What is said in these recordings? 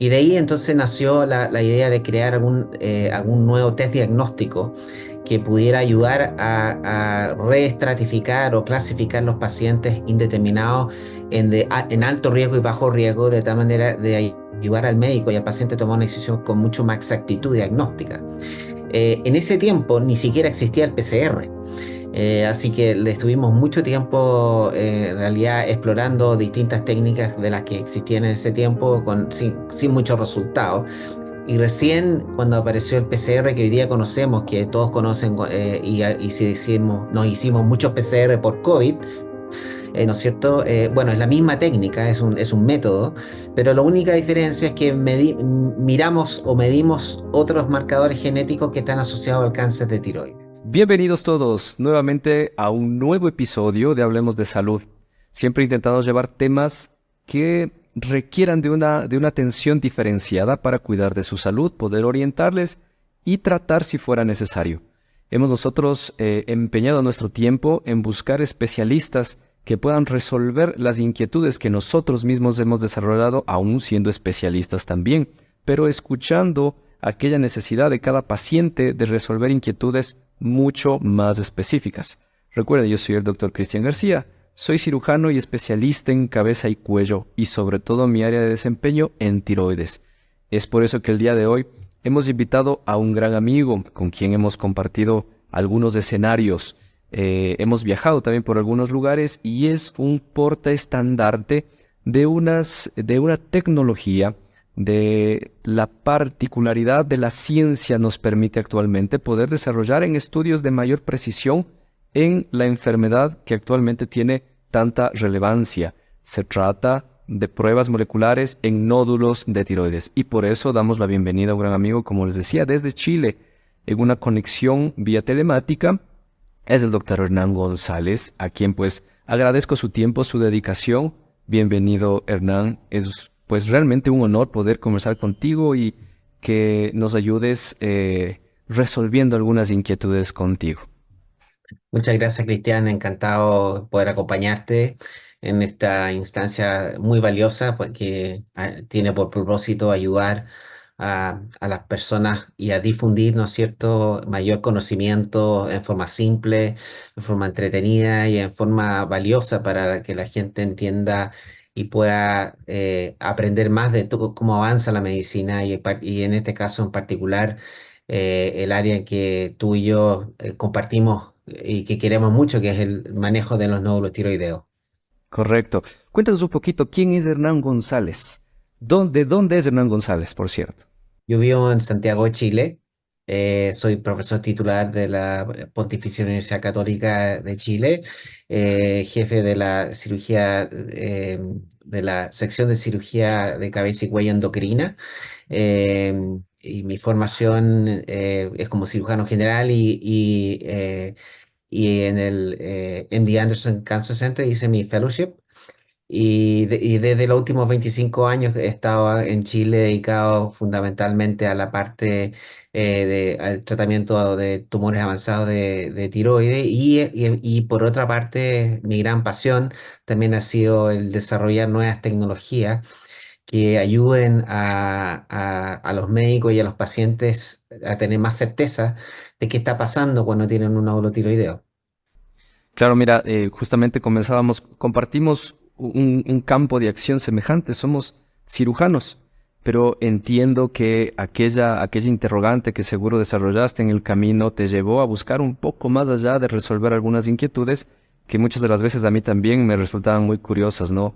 Y de ahí entonces nació la idea de crear algún nuevo test diagnóstico que pudiera ayudar a reestratificar o clasificar los pacientes indeterminados en alto riesgo y bajo riesgo, de tal manera de ayudar al médico y al paciente a tomar una decisión con mucho más exactitud diagnóstica. En ese tiempo ni siquiera existía el PCR. Así que le estuvimos mucho tiempo en realidad explorando distintas técnicas de las que existían en ese tiempo sin muchos resultados. Y recién cuando apareció el PCR que hoy día conocemos, que todos conocen, y si nos hicimos muchos PCR por COVID, ¿no es cierto? Bueno, es la misma técnica, es un método, pero la única diferencia es que miramos o medimos otros marcadores genéticos que están asociados al cáncer de tiroides. Bienvenidos todos nuevamente a un nuevo episodio de Hablemos de Salud. Siempre intentamos llevar temas que requieran de una atención diferenciada para cuidar de su salud, poder orientarles y tratar si fuera necesario. Hemos nosotros empeñado nuestro tiempo en buscar especialistas que puedan resolver las inquietudes que nosotros mismos hemos desarrollado, aún siendo especialistas también, pero escuchando aquella necesidad de cada paciente de resolver inquietudes mucho más específicas. Recuerda, yo soy el doctor Cristian García, soy cirujano y especialista en cabeza y cuello y sobre todo mi área de desempeño en tiroides. Es por eso que el día de hoy hemos invitado a un gran amigo con quien hemos compartido algunos escenarios. Hemos viajado también por algunos lugares y es un portaestandarte de una tecnología, de la particularidad de la ciencia nos permite actualmente poder desarrollar en estudios de mayor precisión en la enfermedad que actualmente tiene tanta relevancia. Se trata de pruebas moleculares en nódulos de tiroides y por eso damos la bienvenida a un gran amigo, como les decía, desde Chile, en una conexión vía telemática. Es el doctor Hernán González, a quien pues agradezco su tiempo, su dedicación. Bienvenido, Hernán. Es pues realmente un honor poder conversar contigo y que nos ayudes resolviendo algunas inquietudes contigo. Muchas gracias, Cristian. Encantado poder acompañarte en esta instancia muy valiosa, pues, que tiene por propósito ayudar a las personas y a difundir, ¿no es cierto?, mayor conocimiento en forma simple, en forma entretenida y en forma valiosa para que la gente entienda y pueda aprender más de cómo avanza la medicina y en este caso en particular el área en que tú y yo compartimos y que queremos mucho, que es el manejo de los nódulos tiroideos. Correcto. Cuéntanos un poquito, ¿quién es Hernán González? ¿De dónde es Hernán González, por cierto? Yo vivo en Santiago de Chile, soy profesor titular de la Pontificia Universidad Católica de Chile, jefe de la cirugía, de la sección de cirugía de cabeza y cuello endocrina. Y mi formación es como cirujano general y en el MD Anderson Cancer Center hice mi fellowship. Y desde los últimos 25 años he estado en Chile dedicado fundamentalmente a la parte al tratamiento de tumores avanzados de tiroides y por otra parte mi gran pasión también ha sido el desarrollar nuevas tecnologías que ayuden a los médicos y a los pacientes a tener más certeza de qué está pasando cuando tienen un nódulo tiroideo. Claro, mira, justamente compartimos un campo de acción semejante, somos cirujanos, pero entiendo que aquella interrogante que seguro desarrollaste en el camino te llevó a buscar un poco más allá de resolver algunas inquietudes que muchas de las veces a mí también me resultaban muy curiosas, ¿no?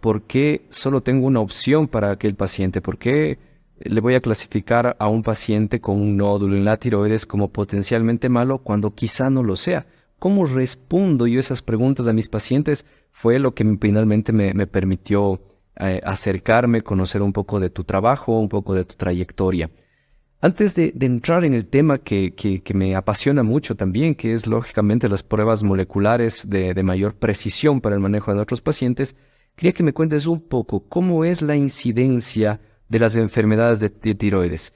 ¿Por qué solo tengo una opción para aquel paciente? ¿Por qué le voy a clasificar a un paciente con un nódulo en la tiroides como potencialmente malo cuando quizá no lo sea? ¿Cómo respondo yo esas preguntas a mis pacientes? Fue lo que finalmente me permitió acercarme, conocer un poco de tu trabajo, un poco de tu trayectoria. Antes de entrar en el tema que me apasiona mucho también, que es lógicamente las pruebas moleculares de mayor precisión para el manejo de nuestros pacientes, quería que me cuentes un poco cómo es la incidencia de las enfermedades de tiroides.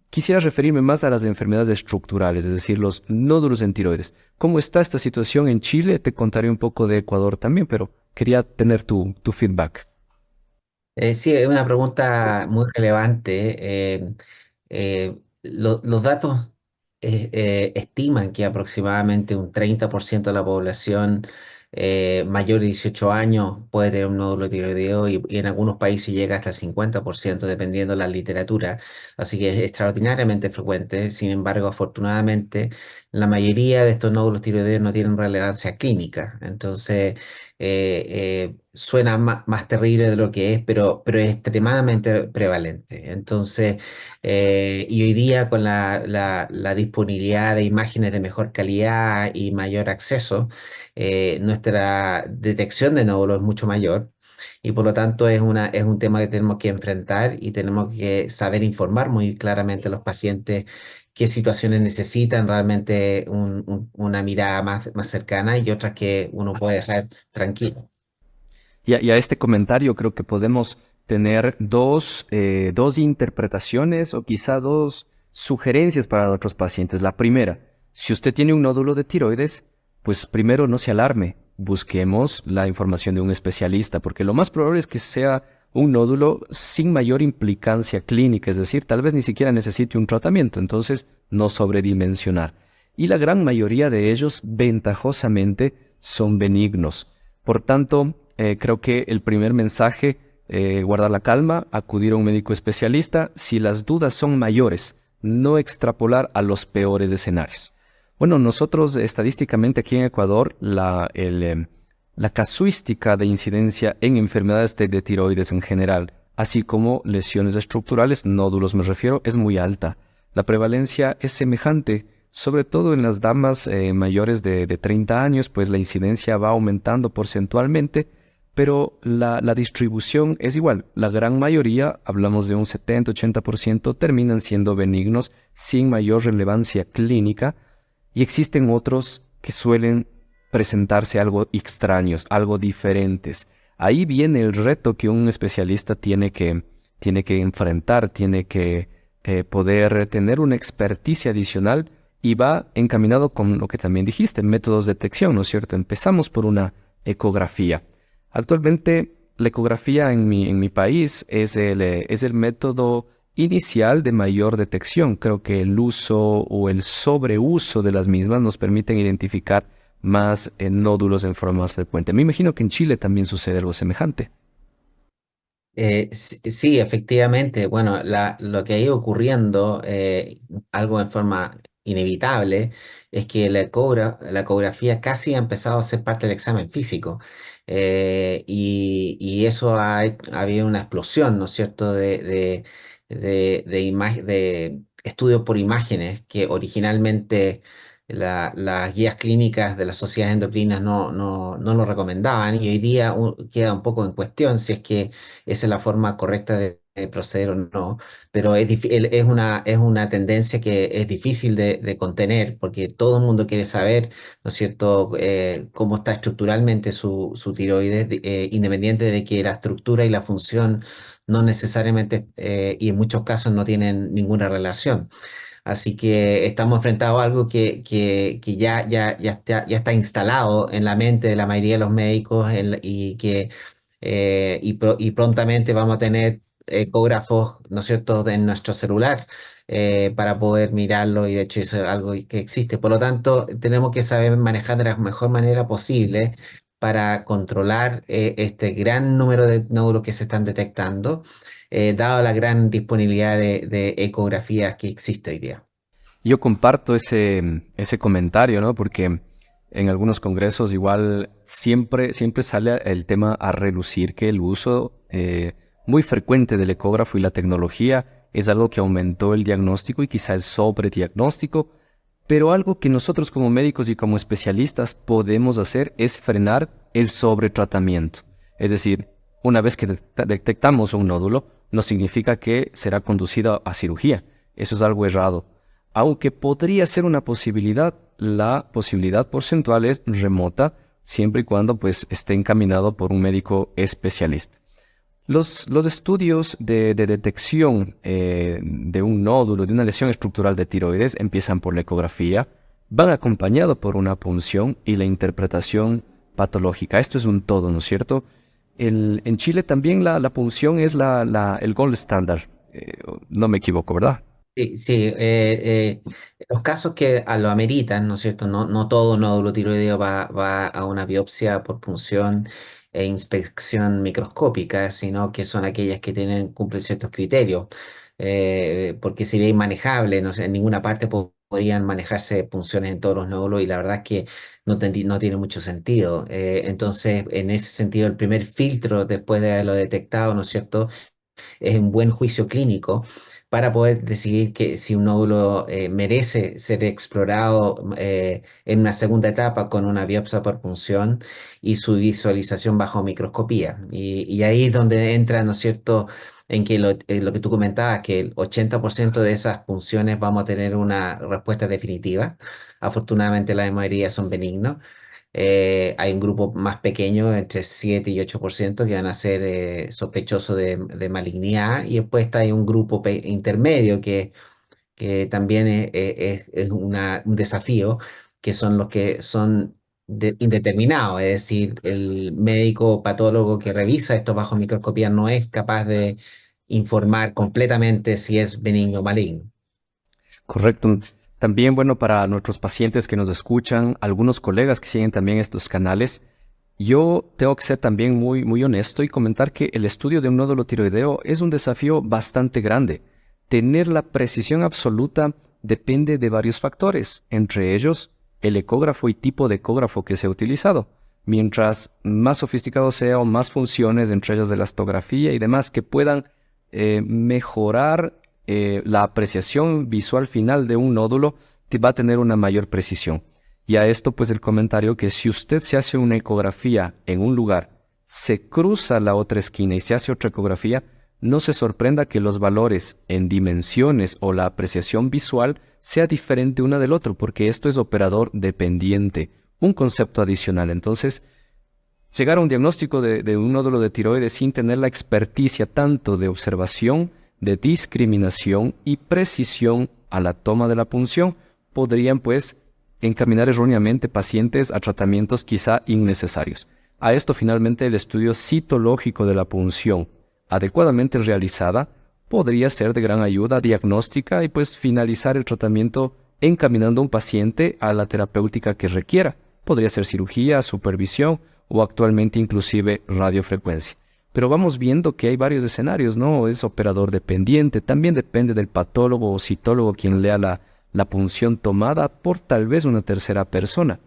Quisiera referirme más a las enfermedades estructurales, es decir, los nódulos en tiroides. ¿Cómo está esta situación en Chile? Te contaré un poco de Ecuador también, pero quería tener tu feedback. Sí, es una pregunta muy relevante. Los datos estiman que aproximadamente un 30% de la población mayor de 18 años puede tener un nódulo tiroideo y en algunos países llega hasta el 50% dependiendo de la literatura. Así que es extraordinariamente frecuente. Sin embargo, afortunadamente, la mayoría de estos nódulos tiroideos no tienen relevancia clínica. Entonces, suena más terrible de lo que es, pero es extremadamente prevalente. Entonces, y hoy día con la disponibilidad de imágenes de mejor calidad y mayor acceso, nuestra detección de nódulos es mucho mayor. Y por lo tanto es un tema que tenemos que enfrentar y tenemos que saber informar muy claramente a los pacientes qué situaciones necesitan realmente una mirada más cercana y otras que uno puede dejar tranquilo. Y a este comentario creo que podemos tener dos interpretaciones o quizá dos sugerencias para nuestros pacientes. La primera, si usted tiene un nódulo de tiroides, pues primero no se alarme, busquemos la información de un especialista, porque lo más probable es que sea un nódulo sin mayor implicancia clínica, es decir, tal vez ni siquiera necesite un tratamiento, entonces no sobredimensionar. Y la gran mayoría de ellos, ventajosamente, son benignos. Por tanto, creo que el primer mensaje, guardar la calma, acudir a un médico especialista. Si las dudas son mayores, no extrapolar a los peores escenarios. Bueno, nosotros estadísticamente aquí en Ecuador, la casuística de incidencia en enfermedades de tiroides en general, así como lesiones estructurales, nódulos me refiero, es muy alta. La prevalencia es semejante, sobre todo en las damas mayores de 30 años, pues la incidencia va aumentando porcentualmente, pero la distribución es igual. La gran mayoría, hablamos de un 70-80%, terminan siendo benignos sin mayor relevancia clínica y existen otros que suelen presentarse algo extraños, algo diferentes. Ahí viene el reto que un especialista tiene que enfrentar, tiene que poder tener una experticia adicional y va encaminado con lo que también dijiste, métodos de detección, ¿no es cierto? Empezamos por una ecografía. Actualmente, la ecografía en mi país es el método inicial de mayor detección. Creo que el uso o el sobreuso de las mismas nos permiten identificar más nódulos en forma más frecuente. Me imagino que en Chile también sucede algo semejante. Sí, efectivamente. Bueno, lo que ha ido ocurriendo, algo en forma inevitable, es que la ecografía casi ha empezado a ser parte del examen físico. Y eso ha habido una explosión, ¿no es cierto?, de estudios por imágenes que originalmente las guías clínicas de las sociedades endocrinas no lo recomendaban y hoy día queda un poco en cuestión si es que esa es la forma correcta de proceder o no, pero es una tendencia que es difícil de contener porque todo el mundo quiere saber, ¿no es cierto?, cómo está estructuralmente su tiroides, independiente de que la estructura y la función no necesariamente, y en muchos casos no tienen ninguna relación. Así que estamos enfrentados a algo que ya está instalado en la mente de la mayoría de los médicos y que y prontamente vamos a tener ecógrafos, ¿no es cierto?, en nuestro celular para poder mirarlo y de hecho eso es algo que existe. Por lo tanto, tenemos que saber manejar de la mejor manera posible para controlar este gran número de nódulos que se están detectando, dado la gran disponibilidad de ecografías que existe hoy día. Yo comparto ese comentario, ¿no? Porque en algunos congresos igual siempre sale el tema a relucir que el uso muy frecuente del ecógrafo y la tecnología es algo que aumentó el diagnóstico y quizá el sobrediagnóstico, pero algo que nosotros como médicos y como especialistas podemos hacer es frenar el sobretratamiento. Es decir, una vez que detectamos un nódulo, no significa que será conducido a cirugía. Eso es algo errado. Aunque podría ser una posibilidad, la posibilidad porcentual es remota, siempre y cuando pues esté encaminado por un médico especialista. Los estudios de detección de un nódulo, de una lesión estructural de tiroides, empiezan por la ecografía, van acompañados por una punción y la interpretación patológica. Esto es un todo, ¿no es cierto? En Chile también la punción es el gold standard. No me equivoco, ¿verdad? Sí, sí, los casos que lo ameritan, ¿no es cierto? No todo nódulo tiroideo va a una biopsia por punción e inspección microscópica, sino que son aquellas que cumplen ciertos criterios, porque sería inmanejable, no sé, en ninguna parte podrían manejarse punciones en todos los nódulos y la verdad es que no tiene mucho sentido. Entonces, en ese sentido, el primer filtro después de haberlo detectado, ¿no es cierto? Es un buen juicio clínico para poder decidir que si un nódulo merece ser explorado en una segunda etapa con una biopsia por punción y su visualización bajo microscopía. Y ahí es donde entra, ¿no es cierto?, en que lo que tú comentabas, que el 80% de esas punciones vamos a tener una respuesta definitiva. Afortunadamente la mayoría son benignos. Hay un grupo más pequeño, entre 7 y 8%, que van a ser sospechosos de malignidad, y después está hay un grupo intermedio que también es un desafío, que son los que son indeterminados, es decir, el médico patólogo que revisa esto bajo microscopía no es capaz de informar completamente si es benigno o maligno. Correcto. También, bueno, para nuestros pacientes que nos escuchan, algunos colegas que siguen también estos canales, yo tengo que ser también muy honesto y comentar que el estudio de un nódulo tiroideo es un desafío bastante grande. Tener la precisión absoluta depende de varios factores, entre ellos el ecógrafo y tipo de ecógrafo que se ha utilizado. Mientras más sofisticado sea o más funciones, entre ellas de la astografía y demás, que puedan mejorar la apreciación visual final de un nódulo, va a tener una mayor precisión. Y a esto pues el comentario que si usted se hace una ecografía en un lugar, se cruza la otra esquina y se hace otra ecografía, no se sorprenda que los valores en dimensiones o la apreciación visual sea diferente una del otro, porque esto es operador dependiente, un concepto adicional. Entonces, llegar a un diagnóstico de un nódulo de tiroides sin tener la experticia tanto de observación, de discriminación y precisión a la toma de la punción, podrían pues encaminar erróneamente pacientes a tratamientos quizá innecesarios. A esto finalmente el estudio citológico de la punción, adecuadamente realizada, podría ser de gran ayuda diagnóstica y pues finalizar el tratamiento encaminando a un paciente a la terapéutica que requiera. Podría ser cirugía, supervisión o actualmente inclusive radiofrecuencia. Pero vamos viendo que hay varios escenarios, ¿no? Es operador dependiente, también depende del patólogo o citólogo quien lea la punción tomada por tal vez una tercera persona.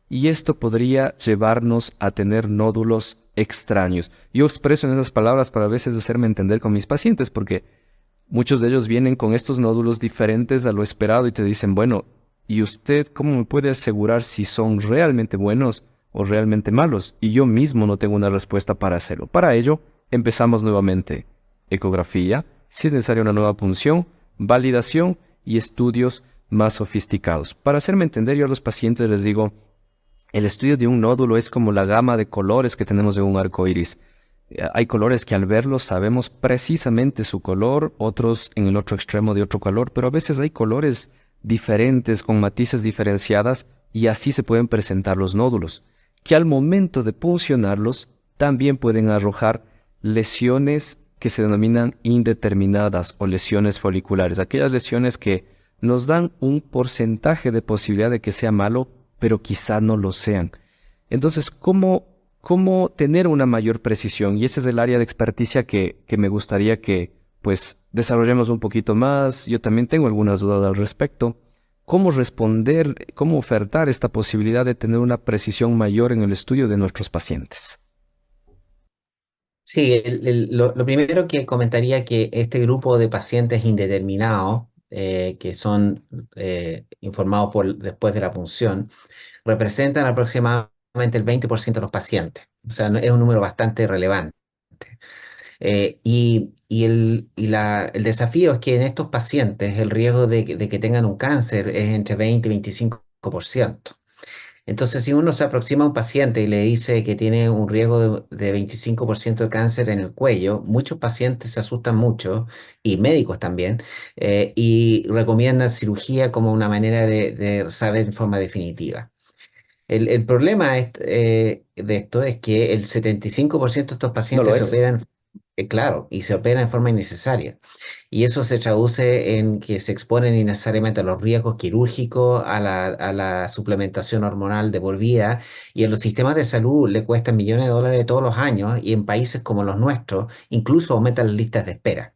Y esto podría llevarnos a tener nódulos extraños. Yo expreso en esas palabras para a veces hacerme entender con mis pacientes, porque muchos de ellos vienen con estos nódulos diferentes a lo esperado y te dicen, bueno, ¿y usted cómo me puede asegurar si son realmente buenos o realmente malos? Y yo mismo no tengo una respuesta para hacerlo. Para ello, empezamos nuevamente. Ecografía, si es necesaria una nueva punción, validación y estudios más sofisticados. Para hacerme entender, yo a los pacientes les digo, el estudio de un nódulo es como la gama de colores que tenemos de un arco iris. Hay colores que al verlos sabemos precisamente su color, otros en el otro extremo de otro color, pero a veces hay colores diferentes con matices diferenciadas y así se pueden presentar los nódulos, que al momento de puncionarlos también pueden arrojar lesiones que se denominan indeterminadas o lesiones foliculares, aquellas lesiones que nos dan un porcentaje de posibilidad de que sea malo, pero quizá no lo sean. Entonces, ¿cómo tener una mayor precisión? Y ese es el área de experticia que me gustaría que pues desarrollemos un poquito más. Yo también tengo algunas dudas al respecto. ¿Cómo responder, cómo ofertar esta posibilidad de tener una precisión mayor en el estudio de nuestros pacientes? Sí, lo primero que comentaría que este grupo de pacientes indeterminados, que son informados después de la punción, representan aproximadamente el 20% de los pacientes. O sea, es un número bastante relevante. El desafío es que en estos pacientes el riesgo de que tengan un cáncer es entre 20 y 25%. Entonces, si uno se aproxima a un paciente y le dice que tiene un riesgo de 25% de cáncer en el cuello, muchos pacientes se asustan mucho, y médicos también, y recomiendan cirugía como una manera de saber en forma definitiva. El problema de esto es que el 75% de estos No lo pacientes se es. operan, claro, y se operan en forma innecesaria. Y eso se traduce en que se exponen innecesariamente a los riesgos quirúrgicos, a la suplementación hormonal de por vida, y en los sistemas de salud le cuestan millones de dólares todos los años, y en países como los nuestros incluso aumentan las listas de espera.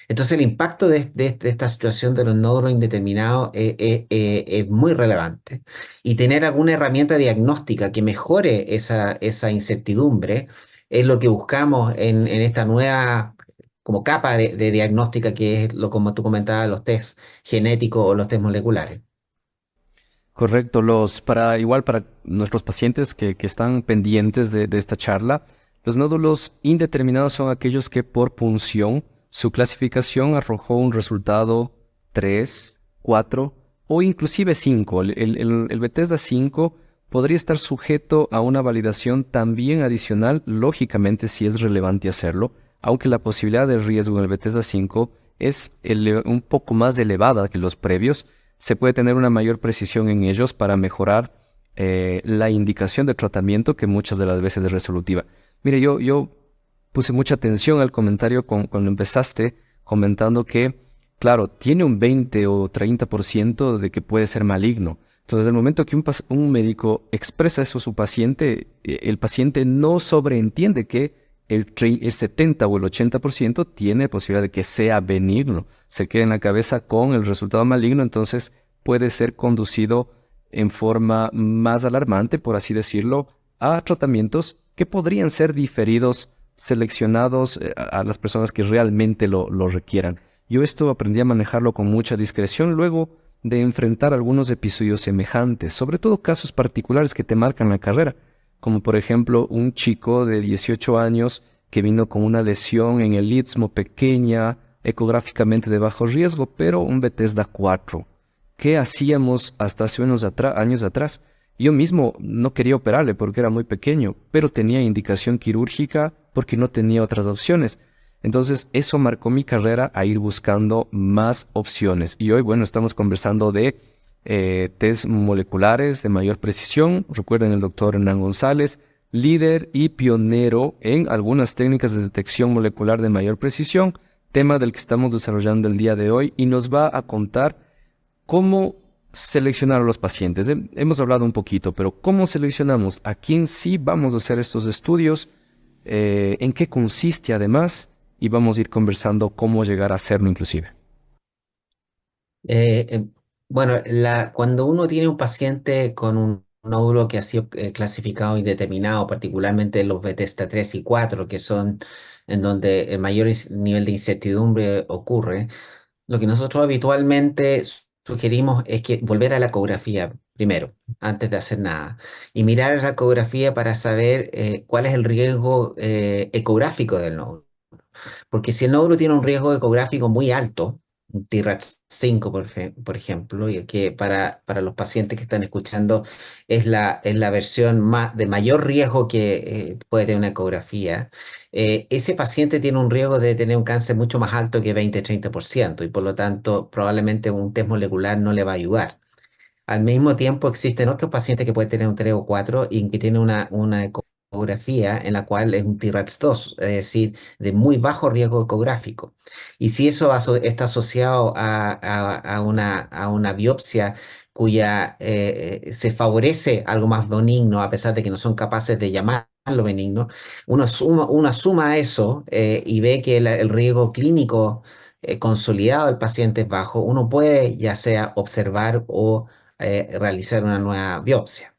Entonces el impacto de esta situación de los nódulos indeterminados es muy relevante. Y tener alguna herramienta diagnóstica que mejore esa incertidumbre es lo que buscamos en esta nueva como capa de diagnóstica que es lo como tú comentabas, los test genéticos o los test moleculares. Correcto, igual para nuestros pacientes que están pendientes de esta charla, los nódulos indeterminados son aquellos que por punción su clasificación arrojó un resultado 3, 4 o inclusive 5. El Bethesda 5 podría estar sujeto a una validación también adicional, lógicamente si es relevante hacerlo, aunque la posibilidad de riesgo en el Bethesda 5 es un poco más elevada que los previos. Se puede tener una mayor precisión en ellos para mejorar la indicación de tratamiento que muchas de las veces es resolutiva. Mire, yo puse mucha atención al comentario cuando empezaste comentando que, claro, tiene un 20 o 30% de que puede ser maligno. Entonces, el momento que un médico expresa eso a su paciente, el paciente no sobreentiende que el 70 o el 80% tiene posibilidad de que sea benigno. Se queda en la cabeza con el resultado maligno, entonces puede ser conducido en forma más alarmante, por así decirlo, a tratamientos que podrían ser diferidos, seleccionados a las personas que realmente lo requieran. Yo esto aprendí a manejarlo con mucha discreción luego de enfrentar algunos episodios semejantes, sobre todo casos particulares que te marcan la carrera, como por ejemplo un chico de 18 años que vino con una lesión en el istmo pequeña, ecográficamente de bajo riesgo, pero un Bethesda 4. ¿Qué hacíamos hasta hace unos años atrás? Yo mismo no quería operarle porque era muy pequeño, pero tenía indicación quirúrgica porque no tenía otras opciones. Entonces eso marcó mi carrera a ir buscando más opciones. Y hoy, bueno, estamos conversando de test moleculares de mayor precisión. Recuerden el doctor Hernán González, líder y pionero en algunas técnicas de detección molecular de mayor precisión, tema del que estamos desarrollando el día de hoy y nos va a contar cómo seleccionar a los pacientes. Hemos hablado un poquito, pero ¿cómo seleccionamos a quién sí vamos a hacer estos estudios? ¿En qué consiste además? Y vamos a ir conversando cómo llegar a hacerlo inclusive. Eh, eh, bueno, cuando uno tiene un paciente con un nódulo que ha sido clasificado y determinado, particularmente los Bethesda 3 y 4, que son en donde el mayor nivel de incertidumbre ocurre, lo que nosotros habitualmente sugerimos es que volver a la ecografía primero, antes de hacer nada, y mirar la ecografía para saber cuál es el riesgo ecográfico del nódulo. Porque si el nódulo tiene un riesgo ecográfico muy alto, un TRAX 5, por ejemplo, y que para los pacientes que están escuchando es la versión de mayor riesgo que puede tener una ecografía, ese paciente tiene un riesgo de tener un cáncer mucho más alto que 20-30% y por lo tanto probablemente un test molecular no le va a ayudar. Al mismo tiempo, existen otros pacientes que pueden tener un 3 o 4 y que tienen una ecografía en la cual es un TRAX 2, es decir, de muy bajo riesgo ecográfico. Y si eso está asociado a una biopsia cuya se favorece algo más benigno, a pesar de que no son capaces de llamarlo benigno, uno suma eso y ve que el riesgo clínico consolidado del paciente es bajo, uno puede ya sea observar o realizar una nueva biopsia.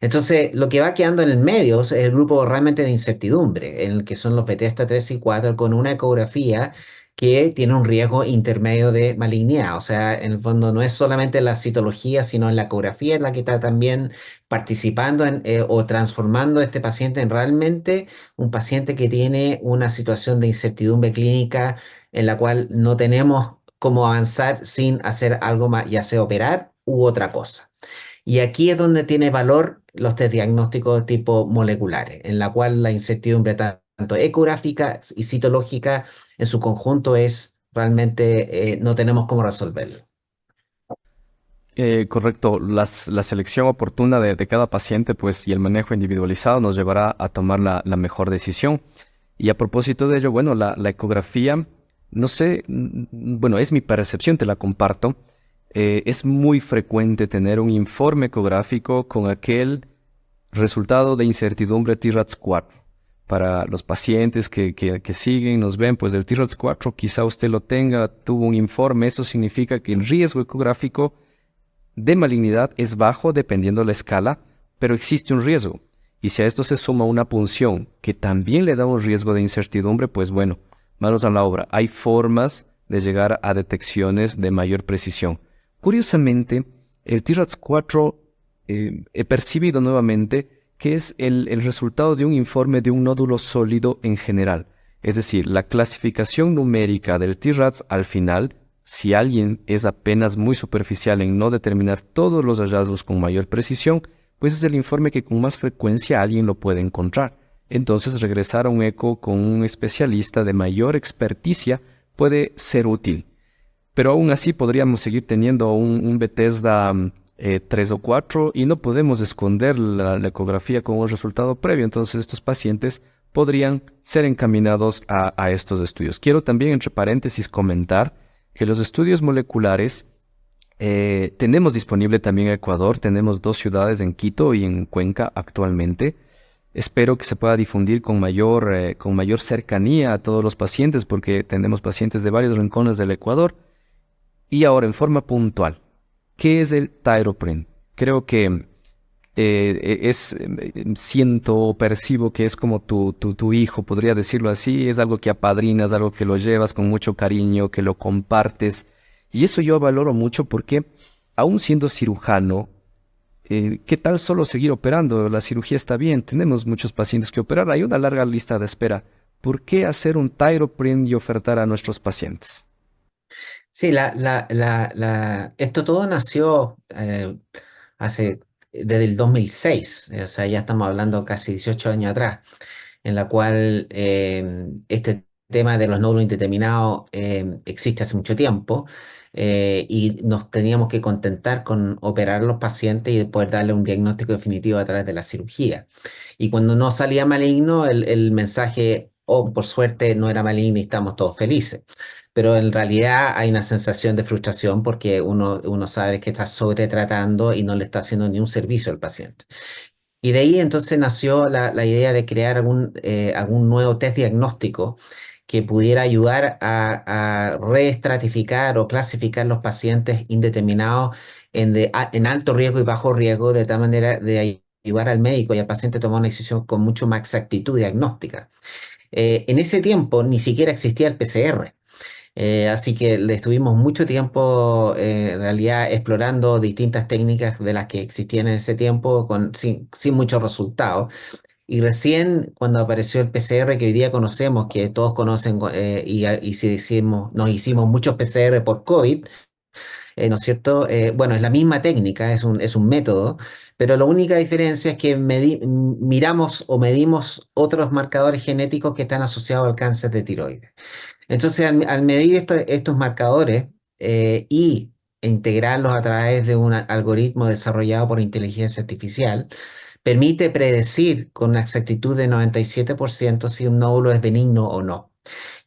Entonces, lo que va quedando en el medio es el grupo realmente de incertidumbre, en el que son los Bethesda 3 y 4 con una ecografía que tiene un riesgo intermedio de malignidad. O sea, en el fondo no es solamente la citología, sino en la ecografía en la que está también participando o transformando a este paciente en realmente un paciente que tiene una situación de incertidumbre clínica en la cual no tenemos cómo avanzar sin hacer algo más, ya sea operar u otra cosa. Y aquí es donde tiene valor los test diagnósticos tipo moleculares, en la cual la incertidumbre tanto ecográfica y citológica en su conjunto es realmente no tenemos cómo resolverlo. Correcto, la selección oportuna de cada paciente, pues, y el manejo individualizado nos llevará a tomar la mejor decisión. Y a propósito de ello, bueno, la ecografía, no sé, bueno, es mi percepción, te la comparto. Es muy frecuente tener un informe ecográfico con aquel resultado de incertidumbre TRADS4. Para los pacientes que siguen, nos ven, pues el TRADS4 quizá usted lo tenga, tuvo un informe, eso significa que el riesgo ecográfico de malignidad es bajo dependiendo la escala, pero existe un riesgo. Y si a esto se suma una punción que también le da un riesgo de incertidumbre, pues bueno, manos a la obra. Hay formas de llegar a detecciones de mayor precisión. Curiosamente, el TRADS4 he percibido nuevamente que es el resultado de un informe de un nódulo sólido en general. Es decir, la clasificación numérica del TRADS al final, si alguien es apenas muy superficial en no determinar todos los hallazgos con mayor precisión, pues es el informe que con más frecuencia alguien lo puede encontrar. Entonces regresar a un eco con un especialista de mayor experticia puede ser útil. Pero aún así podríamos seguir teniendo un Bethesda 3 o 4 y no podemos esconder la ecografía con un resultado previo. Entonces estos pacientes podrían ser encaminados a estos estudios. Quiero también, entre paréntesis, comentar que los estudios moleculares tenemos disponible también en Ecuador. Tenemos 2 ciudades, en Quito y en Cuenca actualmente. Espero que se pueda difundir con mayor cercanía a todos los pacientes porque tenemos pacientes de varios rincones del Ecuador. Y ahora, en forma puntual, ¿qué es el Thyroprint? Creo que siento, percibo que es como tu hijo, podría decirlo así. Es algo que apadrinas, algo que lo llevas con mucho cariño, que lo compartes. Y eso yo valoro mucho porque, aún siendo cirujano, ¿qué tal solo seguir operando? La cirugía está bien, tenemos muchos pacientes que operar, hay una larga lista de espera. ¿Por qué hacer un Thyroprint y ofertar a nuestros pacientes? Sí, esto todo nació hace, desde el 2006, o sea, ya estamos hablando casi 18 años atrás, en la cual este tema de los nódulos indeterminados existe hace mucho tiempo, y nos teníamos que contentar con operar a los pacientes y poder darle un diagnóstico definitivo a través de la cirugía. Y cuando no salía maligno, el mensaje, oh, por suerte no era maligno y estamos todos felices. Pero en realidad hay una sensación de frustración porque uno sabe que está sobretratando y no le está haciendo ni un servicio al paciente. Y de ahí entonces nació la idea de crear algún nuevo test diagnóstico que pudiera ayudar a reestratificar o clasificar los pacientes indeterminados en alto riesgo y bajo riesgo, de tal manera de ayudar al médico y al paciente a tomar una decisión con mucho más exactitud diagnóstica. En ese tiempo ni siquiera existía el PCR. Así que le estuvimos mucho tiempo, en realidad, explorando distintas técnicas de las que existían en ese tiempo, sin muchos resultados. Y recién cuando apareció el PCR que hoy día conocemos, que todos conocen, y si nos hicimos muchos PCR por COVID, ¿no es cierto? Bueno, es la misma técnica, es un método, pero la única diferencia es que miramos o medimos otros marcadores genéticos que están asociados al cáncer de tiroides. Entonces, al medir estos marcadores y integrarlos a través de un algoritmo desarrollado por inteligencia artificial, permite predecir con una exactitud de 97% si un nódulo es benigno o no.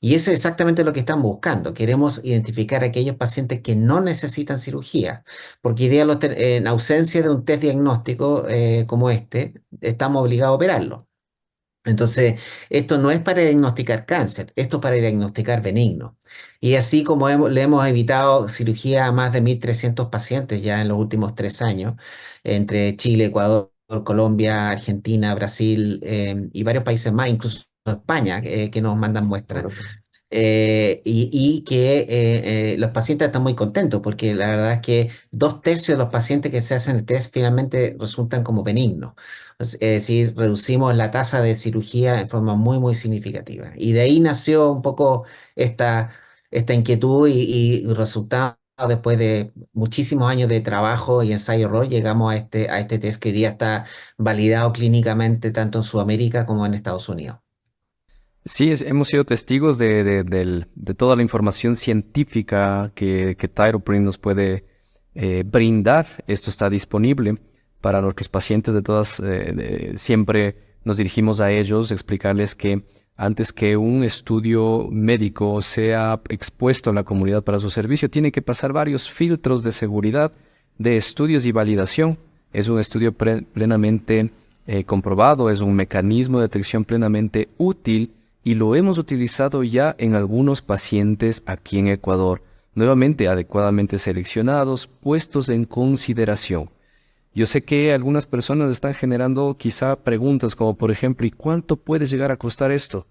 Y eso es exactamente lo que están buscando. Queremos identificar a aquellos pacientes que no necesitan cirugía, porque hoy día en ausencia de un test diagnóstico como este, estamos obligados a operarlo. Entonces, esto no es para diagnosticar cáncer, esto es para diagnosticar benigno. Y así como le hemos evitado cirugía a más de 1.300 pacientes ya en los últimos 3 años, entre Chile, Ecuador, Colombia, Argentina, Brasil, y varios países más, incluso España, que nos mandan muestras. Y que los pacientes están muy contentos porque la verdad es que 2/3 de los pacientes que se hacen el test finalmente resultan como benignos. Es decir, reducimos la tasa de cirugía en forma muy, muy significativa. Y de ahí nació un poco esta inquietud y resultado. Después de muchísimos años de trabajo y ensayo-error, llegamos a este test que hoy día está validado clínicamente tanto en Sudamérica como en Estados Unidos. Sí, hemos sido testigos de toda la información científica que Thyroprint nos puede brindar. Esto está disponible para nuestros pacientes de todas, siempre nos dirigimos a ellos, explicarles que antes que un estudio médico sea expuesto a la comunidad para su servicio, tiene que pasar varios filtros de seguridad, de estudios y validación. Es un estudio plenamente comprobado, es un mecanismo de detección plenamente útil y lo hemos utilizado ya en algunos pacientes aquí en Ecuador, nuevamente adecuadamente seleccionados, puestos en consideración. Yo sé que algunas personas están generando quizá preguntas como por ejemplo, ¿y cuánto puede llegar a costar esto?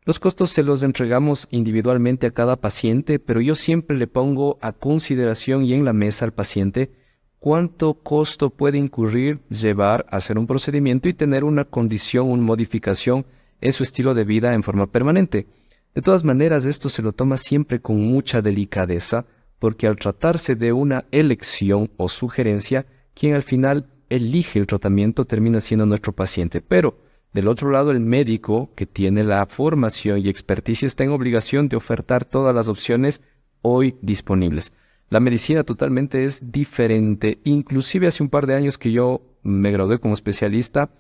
Los costos se los entregamos individualmente a cada paciente, pero yo siempre le pongo a consideración y en la mesa al paciente cuánto costo puede incurrir llevar a hacer un procedimiento y tener una condición, una modificación en su estilo de vida en forma permanente. De todas maneras, esto se lo toma siempre con mucha delicadeza, porque al tratarse de una elección o sugerencia, quien al final elige el tratamiento termina siendo nuestro paciente. Pero, del otro lado, el médico, que tiene la formación y experticia, está en obligación de ofertar todas las opciones hoy disponibles. La medicina totalmente es diferente. Inclusive hace un par de años que yo me gradué como especialista,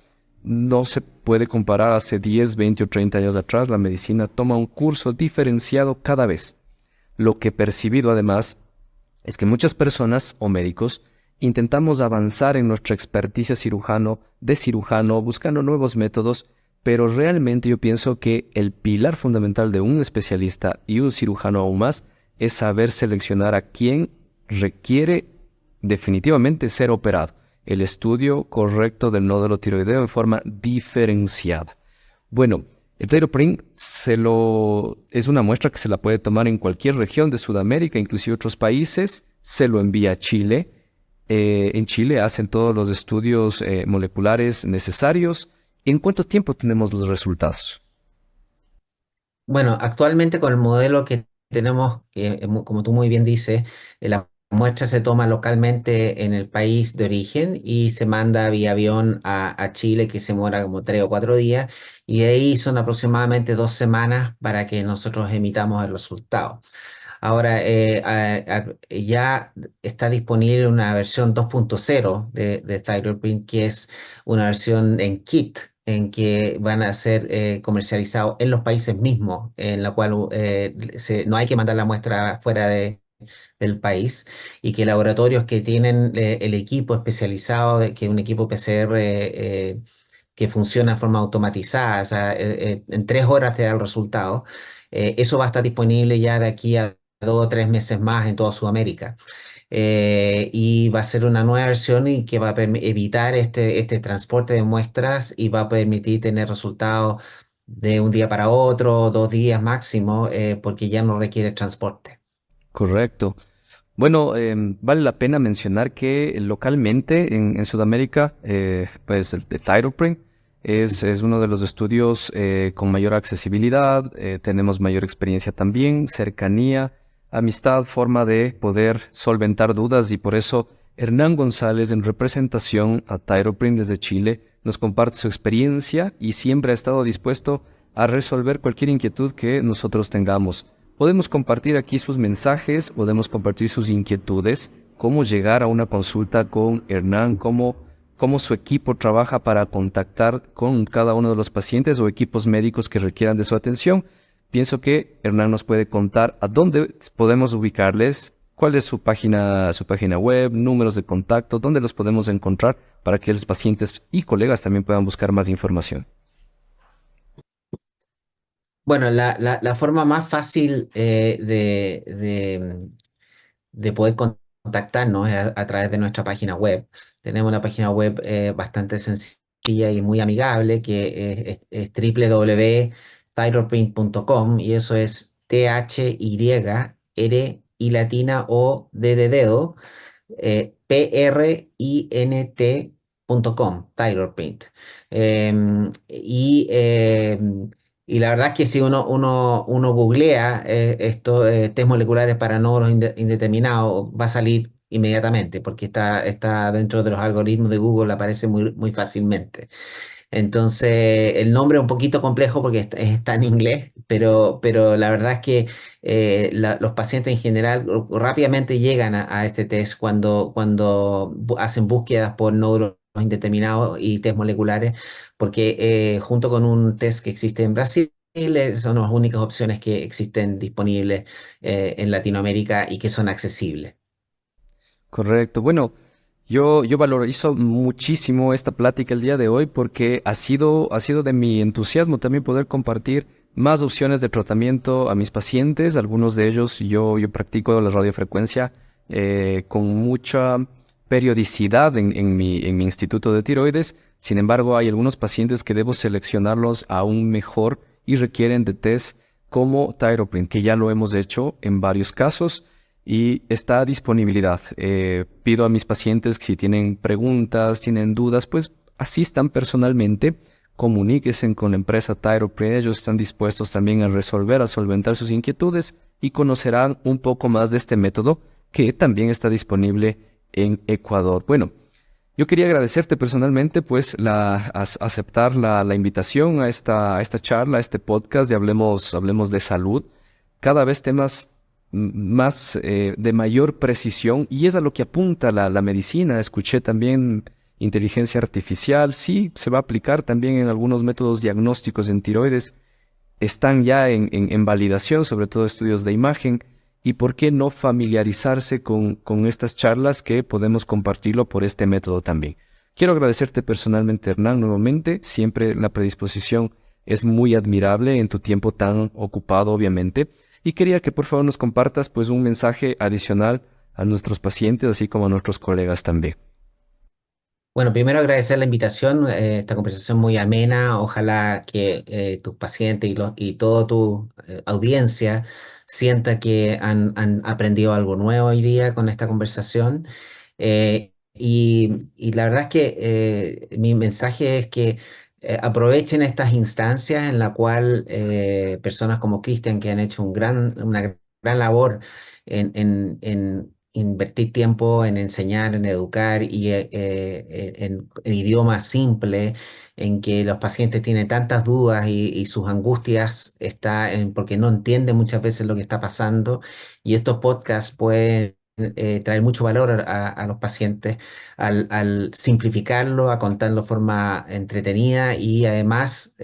no se puede comparar hace 10, 20 o 30 años atrás. La medicina toma un curso diferenciado cada vez. Lo que he percibido además es que muchas personas o médicos intentamos avanzar en nuestra experticia de cirujano, buscando nuevos métodos, pero realmente yo pienso que el pilar fundamental de un especialista y un cirujano aún más es saber seleccionar a quién requiere definitivamente ser operado. El estudio correcto del nódulo tiroideo en forma diferenciada. Bueno, el Thyroprint es una muestra que se la puede tomar en cualquier región de Sudamérica, inclusive otros países. Se lo envía a Chile. En Chile hacen todos los estudios moleculares necesarios. ¿En cuánto tiempo tenemos los resultados? Bueno, actualmente con el modelo que tenemos, que como tú muy bien dices, la muestra se toma localmente en el país de origen y se manda vía avión a Chile, que se demora como 3 o 4 días, y de ahí son aproximadamente 2 semanas para que nosotros emitamos el resultado. Ahora, ya está disponible una versión 2.0 de ThyroPrint, que es una versión en kit, en que van a ser comercializados en los países mismos, en la cual no hay que mandar la muestra fuera del país, y que laboratorios que tienen el equipo especializado, que es un equipo PCR que funciona de forma automatizada, o sea, en 3 horas te da el resultado. Eso va a estar disponible ya de aquí a 2 o 3 meses más en toda Sudamérica. Y va a ser una nueva versión y que va a evitar este transporte de muestras y va a permitir tener resultados de un día para otro, 2 días máximo, porque ya no requiere transporte. Correcto. Bueno, vale la pena mencionar que localmente en Sudamérica, pues el Thyroprint es uno de los estudios con mayor accesibilidad. Tenemos mayor experiencia también, cercanía, amistad, forma de poder solventar dudas, y por eso Hernán González, en representación a Thyroprint desde Chile, nos comparte su experiencia y siempre ha estado dispuesto a resolver cualquier inquietud que nosotros tengamos. Podemos compartir aquí sus mensajes, podemos compartir sus inquietudes, cómo llegar a una consulta con Hernán, cómo su equipo trabaja para contactar con cada uno de los pacientes o equipos médicos que requieran de su atención. Pienso que Hernán nos puede contar a dónde podemos ubicarles, cuál es su página web, números de contacto, dónde los podemos encontrar para que los pacientes y colegas también puedan buscar más información. Bueno, la forma más fácil de poder contactarnos es a través de nuestra página web. Tenemos una página web bastante sencilla y muy amigable, que es www.thyroprint.com, y eso es THYR y latina O D de dedo, print.com, Tyler Print. Em, y, y la verdad es que si uno googlea estos test moleculares para nódulos indeterminados, va a salir inmediatamente, porque está dentro de los algoritmos de Google, aparece muy, muy fácilmente. Entonces, el nombre es un poquito complejo porque está en inglés, pero la verdad es que los pacientes en general rápidamente llegan a este test cuando hacen búsquedas por nódulos indeterminados y test moleculares, porque junto con un test que existe en Brasil, son las únicas opciones que existen disponibles en Latinoamérica y que son accesibles. Correcto. Bueno, yo valorizo muchísimo esta plática el día de hoy porque ha sido de mi entusiasmo también poder compartir más opciones de tratamiento a mis pacientes. Algunos de ellos yo practico la radiofrecuencia con mucha periodicidad en mi instituto de tiroides. Sin embargo, hay algunos pacientes que debo seleccionarlos aún mejor y requieren de test como Thyroprint, que ya lo hemos hecho en varios casos y está a disponibilidad. Pido a mis pacientes que si tienen preguntas, tienen dudas, pues asistan personalmente, comuníquense con la empresa Thyroprint. Ellos están dispuestos también a solventar sus inquietudes y conocerán un poco más de este método que también está disponible en Ecuador. Bueno, yo quería agradecerte personalmente, pues, aceptar la invitación a esta charla, a este podcast de Hablemos de Salud. Cada vez temas más de mayor precisión y es a lo que apunta la medicina. Escuché también inteligencia artificial, sí, se va a aplicar también en algunos métodos diagnósticos en tiroides. Están ya en validación, sobre todo estudios de imagen. ¿Y por qué no familiarizarse con estas charlas que podemos compartirlo por este método también? Quiero agradecerte personalmente, Hernán, nuevamente. Siempre la predisposición es muy admirable en tu tiempo tan ocupado, obviamente. Y quería que por favor nos compartas pues un mensaje adicional a nuestros pacientes, así como a nuestros colegas también. Bueno, primero agradecer la invitación, esta conversación muy amena. Ojalá que tus pacientes y toda tu audiencia sienta que han aprendido algo nuevo hoy día con esta conversación. Y la verdad es que mi mensaje es que aprovechen estas instancias en la cual personas como Cristian, que han hecho una gran labor en invertir tiempo en enseñar, en educar y en idioma simple, en que los pacientes tienen tantas dudas y sus angustias porque no entienden muchas veces lo que está pasando, y estos podcasts pueden traer mucho valor a los pacientes al simplificarlo, a contarlo de forma entretenida, y además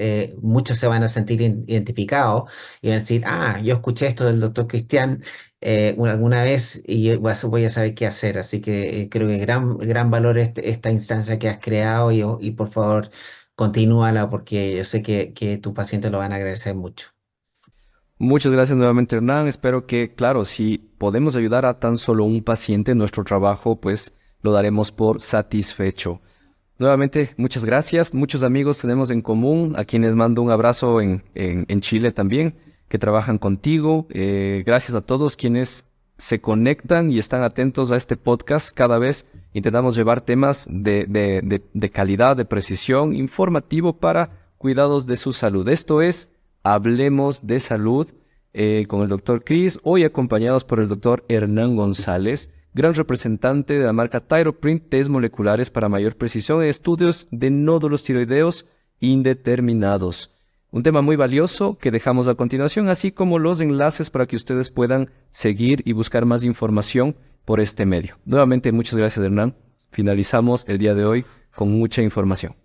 muchos se van a sentir identificados y van a decir, ah, yo escuché esto del doctor Cristian alguna vez y voy a saber qué hacer. Así que creo que gran valor esta instancia que has creado, y por favor continúala porque yo sé que tus pacientes lo van a agradecer mucho. Muchas gracias nuevamente, Hernán. Espero que, claro, si podemos ayudar a tan solo un paciente, nuestro trabajo, pues lo daremos por satisfecho. Nuevamente, muchas gracias. Muchos amigos tenemos en común, a quienes mando un abrazo en Chile también, que trabajan contigo. Gracias a todos quienes se conectan y están atentos a este podcast. Cada vez intentamos llevar temas de calidad, de precisión, informativo para cuidados de su salud. Esto es Hablemos de Salud con el doctor Chris, hoy acompañados por el doctor Hernán González, gran representante de la marca Thyroprint, test moleculares para mayor precisión en estudios de nódulos tiroideos indeterminados. Un tema muy valioso que dejamos a continuación, así como los enlaces para que ustedes puedan seguir y buscar más información por este medio. Nuevamente, muchas gracias, Hernán. Finalizamos el día de hoy con mucha información.